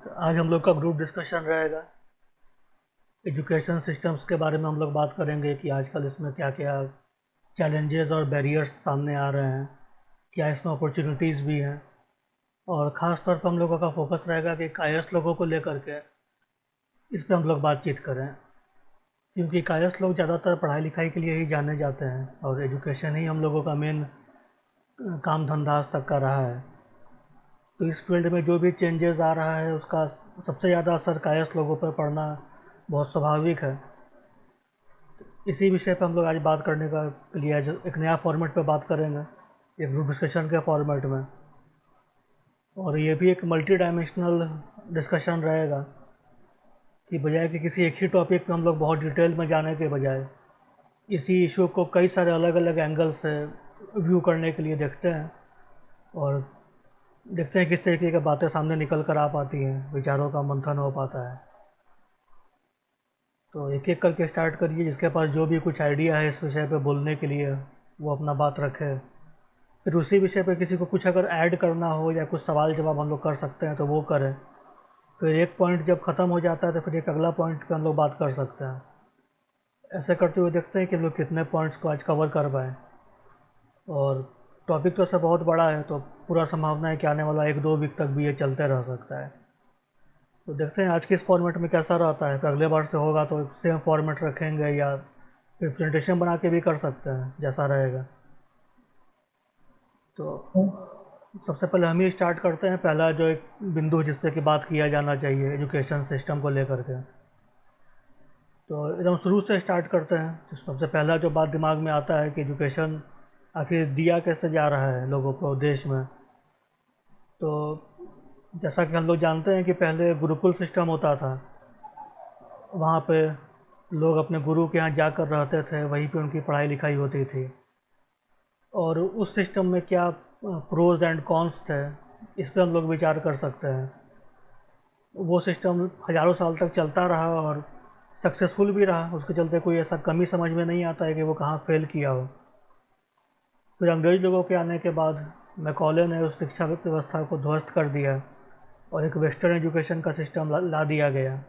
तो आज हम लोग का ग्रुप डिस्कशन रहेगा। एजुकेशन सिस्टम्स के बारे में हम लोग बात करेंगे कि आजकल इसमें क्या क्या चैलेंजेस और बैरियर्स सामने आ रहे हैं, क्या इसमें अपॉर्चुनिटीज़ भी हैं। और ख़ास तौर पर हम लोगों का फोकस रहेगा कि कायस्थ लोगों को लेकर के इस पे हम लोग बातचीत करें, क्योंकि कायस्थ लोग ज़्यादातर पढ़ाई लिखाई के लिए ही जाने जाते हैं और एजुकेशन ही हम लोगों का मेन काम धंधा आज तक का रहा है। तो इस फील्ड में जो भी चेंजेस आ रहा है उसका सबसे ज़्यादा असर कायस्थ लोगों पर पड़ना बहुत स्वाभाविक है। इसी विषय पे हम लोग आज बात करने का लिए आज एक नया फॉर्मेट पे बात करेंगे, एक ग्रुप डिस्कशन के फॉर्मेट में। और ये भी एक मल्टी डायमेंशनल डिस्कशन रहेगा कि बजाय कि किसी एक ही टॉपिक पे हम लोग बहुत डिटेल में जाने के बजाय इसी इशू को कई सारे अलग अलग एंगल से व्यू करने के लिए देखते हैं और देखते हैं किस तरीके की बातें सामने निकल कर आ पाती हैं, विचारों का मंथन हो पाता है। तो एक एक करके स्टार्ट करिए, जिसके पास जो भी कुछ आइडिया है इस विषय पे बोलने के लिए वो अपना बात रखे। फिर उसी विषय पे किसी को कुछ अगर ऐड करना हो या कुछ सवाल जवाब हम लोग कर सकते हैं तो वो करें। फिर एक पॉइंट जब ख़त्म हो जाता है तो फिर एक अगला पॉइंट पे हम लोग बात कर सकते हैं। ऐसे करते हुए देखते हैं कि हम लोग कितने पॉइंट्स को आज कवर कर पाएँ। और टॉपिक तो ऐसा बहुत बड़ा है, तो पूरा संभावना है कि आने वाला 1-2 वीक तक भी ये चलते रह सकता है। तो देखते हैं आज के इस फॉर्मेट में कैसा रहता है। फिर अगले बार से होगा तो सेम फॉर्मेट रखेंगे या फिर प्रेजेंटेशन बना के भी कर सकते हैं, जैसा रहेगा। तो सबसे पहले हम ही स्टार्ट करते हैं। पहला जो एक बिंदु जिस पे कि बात किया जाना चाहिए एजुकेशन सिस्टम को लेकर के, तो एकदम शुरू से स्टार्ट करते हैं। तो सबसे पहला जो बात दिमाग में आता है कि एजुकेशन आखिर दिया कैसे जा रहा है लोगों को देश में। तो जैसा कि हम लोग जानते हैं कि पहले गुरुकुल सिस्टम होता था, वहाँ पे लोग अपने गुरु के यहाँ जाकर रहते थे, वहीं पे उनकी पढ़ाई लिखाई होती थी। और उस सिस्टम में क्या प्रोज एंड कॉन्स थे, इस पे हम लोग विचार कर सकते हैं। वो सिस्टम हज़ारों साल तक चलता रहा और सक्सेसफुल भी रहा, उसके चलते कोई ऐसा कमी समझ में नहीं आता है कि वो कहाँ फेल किया हो। फिर अंग्रेज़ लोगों के आने के बाद मैकॉले ने उस शिक्षा व्यवस्था को ध्वस्त कर दिया और एक वेस्टर्न एजुकेशन का सिस्टम ला दिया गया,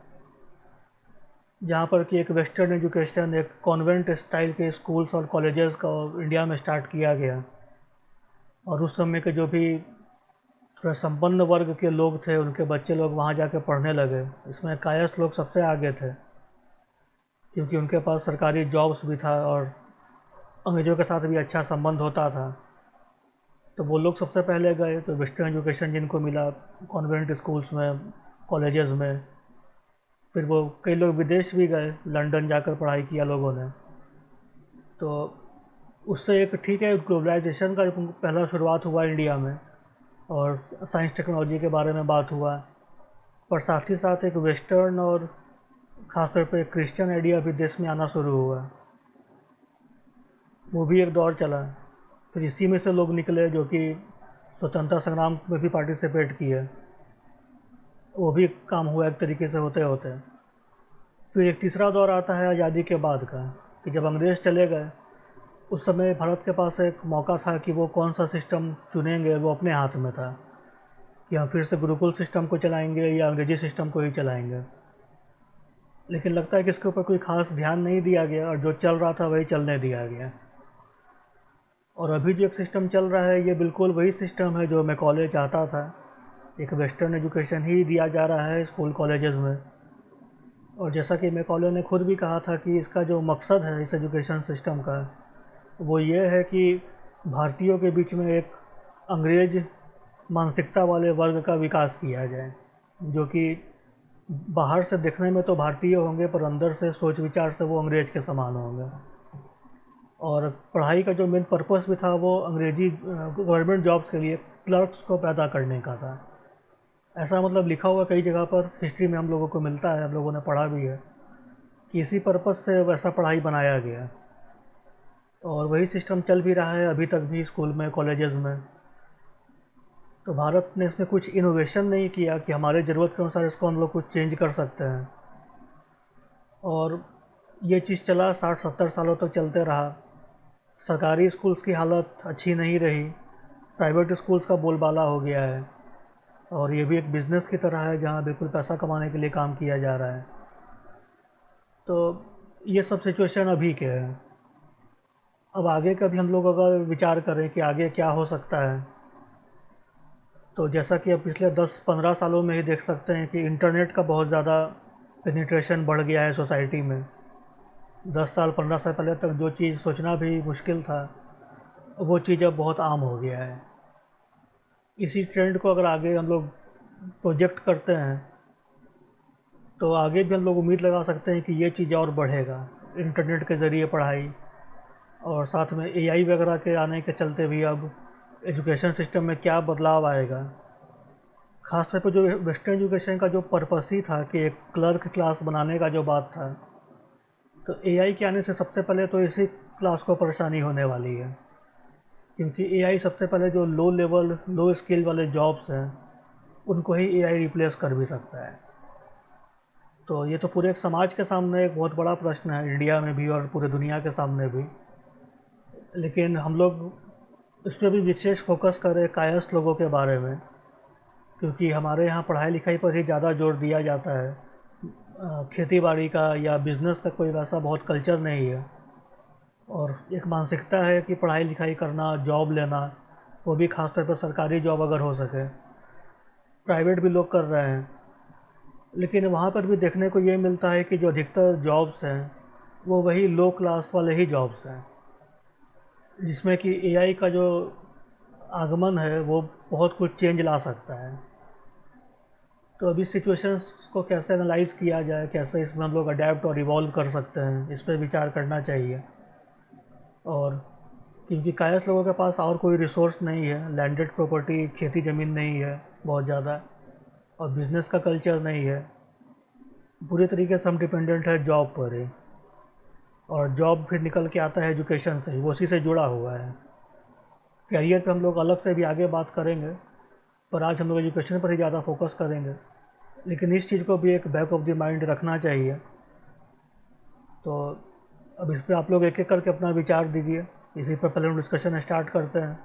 जहाँ पर कि एक वेस्टर्न एजुकेशन, एक कॉन्वेंट स्टाइल के स्कूल्स और कॉलेजेस का इंडिया में स्टार्ट किया गया। और उस समय के जो भी थोड़ा संपन्न वर्ग के लोग थे उनके बच्चे लोग वहाँ जाके पढ़ने लगे। इसमें कायस्थ लोग सबसे आगे थे, क्योंकि उनके पास सरकारी जॉब्स भी था और अंग्रेज़ों के साथ भी अच्छा संबंध होता था। तो वो लोग सबसे पहले गए। तो वेस्टर्न एजुकेशन जिनको मिला कॉन्वेंट स्कूल्स में, कॉलेजेस में, फिर वो कई लोग विदेश भी गए, लंदन जाकर पढ़ाई किया लोगों ने। तो उससे एक ठीक है, ग्लोबलाइजेशन का पहला शुरुआत हुआ इंडिया में और साइंस टेक्नोलॉजी के बारे में बात हुआ। पर साथ ही साथ एक वेस्टर्न और ख़ासतौर पे क्रिश्चियन आइडिया भी देश में आना शुरू हुआ। वो भी एक दौर चला। फिर इसी में से लोग निकले जो कि स्वतंत्रता संग्राम में भी पार्टिसिपेट किए, वो भी काम हुआ एक तरीके से होते होते। फिर एक तीसरा दौर आता है आज़ादी के बाद का, कि जब अंग्रेज़ चले गए उस समय भारत के पास एक मौका था कि वो कौन सा सिस्टम चुनेंगे, वो अपने हाथ में था कि हम फिर से गुरुकुल सिस्टम को चलाएंगे या अंग्रेजी सिस्टम को ही चलाएंगे। लेकिन लगता है कि इसके ऊपर कोई ख़ास ध्यान नहीं दिया गया और जो चल रहा था वही चलने दिया गया। और अभी जो एक सिस्टम चल रहा है ये बिल्कुल वही सिस्टम है जो मैकॉले चाहता था। एक वेस्टर्न एजुकेशन ही दिया जा रहा है स्कूल कॉलेजेस में। और जैसा कि मैकॉले ने खुद भी कहा था कि इसका जो मकसद है इस एजुकेशन सिस्टम का, वो ये है कि भारतीयों के बीच में एक अंग्रेज मानसिकता वाले वर्ग का विकास किया जाए, जो कि बाहर से देखने में तो भारतीय होंगे पर अंदर से सोच विचार से वो अंग्रेज के समान होंगे। और पढ़ाई का जो मेन पर्पस भी था वो अंग्रेजी गवर्नमेंट जॉब्स के लिए क्लर्क्स को पैदा करने का था। ऐसा मतलब लिखा हुआ कई जगह पर हिस्ट्री में हम लोगों को मिलता है, हम लोगों ने पढ़ा भी है कि इसी पर्पस से वैसा पढ़ाई बनाया गया। और वही सिस्टम चल भी रहा है अभी तक भी स्कूल में, कॉलेजेस में। तो भारत ने इसमें कुछ इनोवेशन नहीं किया कि हमारे ज़रूरत के अनुसार इसको हम लोग कुछ चेंज कर सकते हैं। और ये चीज़ चला 60-70 सालों तक चलते रहा। सरकारी स्कूल्स की हालत अच्छी नहीं रही, प्राइवेट स्कूल्स का बोलबाला हो गया है। और ये भी एक बिज़नेस की तरह है जहाँ बिल्कुल पैसा कमाने के लिए काम किया जा रहा है। तो ये सब सिचुएशन अभी के हैं। अब आगे का भी हम लोग अगर विचार करें कि आगे क्या हो सकता है, तो जैसा कि अब पिछले 10-15 सालों में ही देख सकते हैं कि इंटरनेट का बहुत ज़्यादा पेनिट्रेशन बढ़ गया है सोसाइटी में। 10 साल 15 साल पहले तक जो चीज़ सोचना भी मुश्किल था, वो चीज़ अब बहुत आम हो गया है। इसी ट्रेंड को अगर आगे हम लोग प्रोजेक्ट करते हैं, तो आगे भी हम लोग उम्मीद लगा सकते हैं कि ये चीज़ और बढ़ेगा। इंटरनेट के ज़रिए पढ़ाई और साथ में एआई वगैरह के आने के चलते भी अब एजुकेशन सिस्टम में क्या बदलाव आएगा। ख़ासतौर पर जो वेस्टर्न एजुकेशन का जो पर्पस ही था कि एक क्लर्क क्लास बनाने का जो बात था, तो एआई के आने से सबसे पहले तो इसी क्लास को परेशानी होने वाली है, क्योंकि एआई सबसे पहले जो लो लेवल लो स्किल वाले जॉब्स हैं उनको ही एआई रिप्लेस कर भी सकता है। तो ये तो पूरे एक समाज के सामने एक बहुत बड़ा प्रश्न है, इंडिया में भी और पूरे दुनिया के सामने भी। लेकिन हम लोग इस पर भी विशेष फोकस करें कायस्थ लोगों के बारे में, क्योंकि हमारे यहाँ पढ़ाई लिखाई पर ही ज़्यादा जोर दिया जाता है। खेती बाड़ी का या बिज़नेस का कोई वैसा बहुत कल्चर नहीं है, और एक मानसिकता है कि पढ़ाई लिखाई करना, जॉब लेना, वो भी खासतौर पर सरकारी जॉब अगर हो सके। प्राइवेट भी लोग कर रहे हैं, लेकिन वहाँ पर भी देखने को ये मिलता है कि जो अधिकतर जॉब्स हैं वो वही लो क्लास वाले ही जॉब्स हैं, जिसमें कि एआई का जो आगमन है वो बहुत कुछ चेंज ला सकता है। तो अभी सिचुएशंस को कैसे एनालाइज़ किया जाए, कैसे इसमें हम लोग अडेप्ट और इवॉल्व कर सकते हैं, इस पर विचार करना चाहिए। और क्योंकि कायस्थ लोगों के पास और कोई रिसोर्स नहीं है, लैंडेड प्रॉपर्टी खेती ज़मीन नहीं है बहुत ज़्यादा, और बिज़नेस का कल्चर नहीं है, पूरी तरीके से हम डिपेंडेंट है जॉब पर ही। और जॉब फिर निकल के आता है एजुकेशन से ही, वो उसी से जुड़ा हुआ है। कैरियर पे हम लोग अलग से भी आगे बात करेंगे, पर आज हम लोग एजुकेशन पर ही ज़्यादा फोकस करेंगे। लेकिन इस चीज़ को भी एक बैक ऑफ द माइंड रखना चाहिए। तो अब इस पर आप लोग एक एक करके अपना विचार दीजिए। इसी पर पहले हम डिस्कशन स्टार्ट करते हैं।